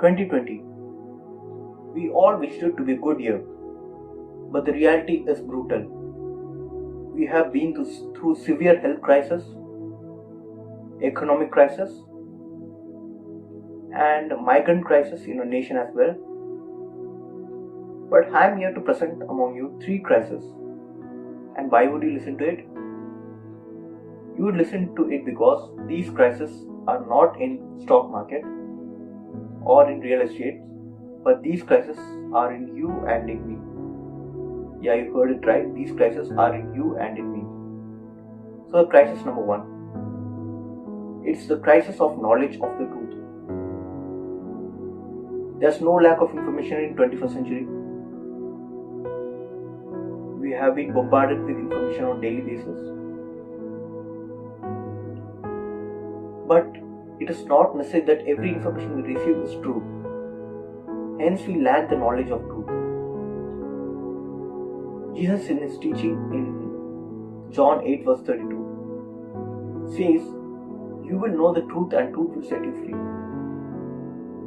2020. We all wished it to be a good year, but the reality is brutal. We have been through severe health crisis, economic crisis, and migrant crisis in our nation as well. But I am here to present among you 3 crises. And why would you listen to it? You would listen to it because these crises are not in stock market or in real estate, but these crises are in you and in me. Yeah, you heard it right. These crises are in you and in me. So, crisis number 1. It's the crisis of knowledge of the truth. There's no lack of information in 21st century. We have been bombarded with information on daily basis. But it is not necessary that every information we receive is true. Hence, we lack the knowledge of truth. Jesus, in his teaching in John 8 verse 32, says, "You will know the truth and truth will set you free."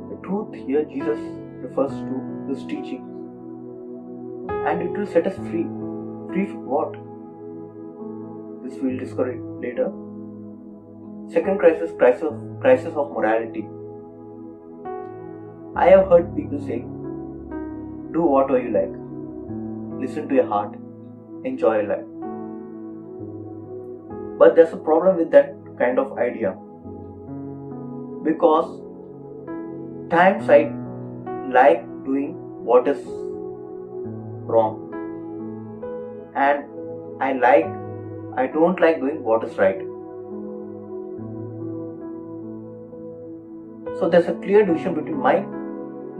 The truth here Jesus refers to his teachings, and it will set us free. Free from what? This we will discover later. Second crisis of morality. I have heard people say, "Do whatever you like. Listen to your heart. Enjoy your life." But there's a problem with that kind of idea, because times I like doing what is wrong, and I don't like doing what is right. So there's a clear division between my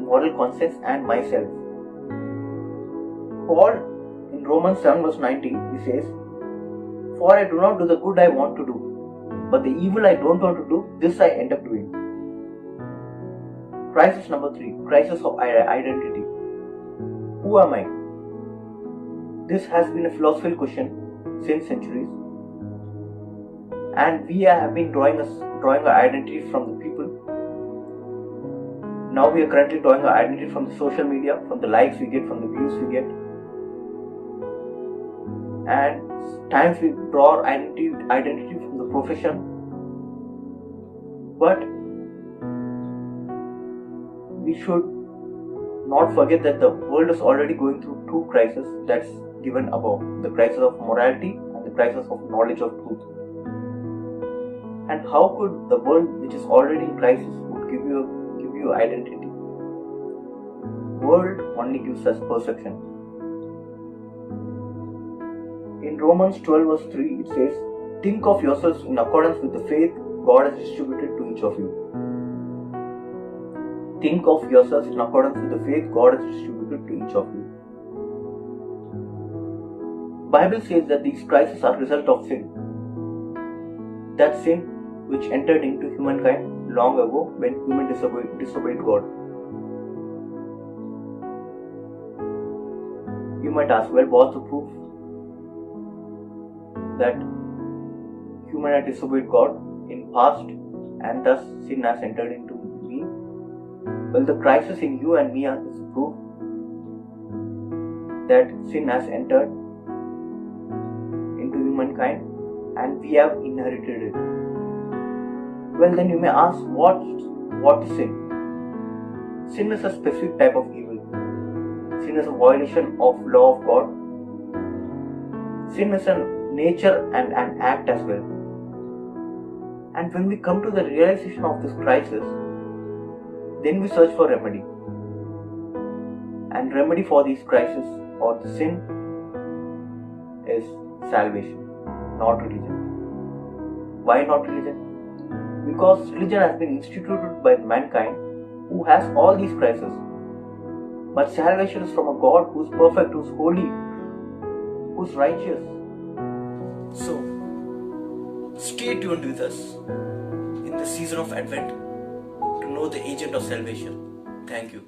moral conscience and myself. Paul in Romans 7 verse 19, he says, "For I do not do the good I want to do, but the evil I don't want to do, this I end up doing." Crisis number 3, crisis of identity. Who am I? This has been a philosophical question since centuries, and we have been drawing our identity from the people. Now we are currently drawing our identity from the social media, from the likes we get, from the views we get. And times we draw our identity from the profession. But we should not forget that the world is already going through 2 crises that's given above. The crisis of morality and the crisis of knowledge of truth. And how could the world which is already in crisis would give you identity? World only gives us perception. In Romans 12 verse 3 it says, "Think of yourselves in accordance with the faith God has distributed to each of you." Think of yourselves in accordance with the faith God has distributed to each of you. Bible says that these crises are a result of sin. That sin which entered into humankind long ago when human disobeyed God. You might ask, well, what's the proof that human had disobeyed God in past and thus sin has entered into me? Well, the crisis in you and me is proof that sin has entered into humankind and we have inherited it. Well, then you may ask, what is sin? Sin is a specific type of evil. Sin is a violation of law of God. Sin is a nature and an act as well. And when we come to the realization of this crisis, then we search for remedy. And remedy for these crises or the sin is salvation, not religion. Why not religion? Because religion has been instituted by mankind who has all these crises. But salvation is from a God who is perfect, who is holy, who is righteous. So, stay tuned with us in the season of Advent to know the agent of salvation. Thank you.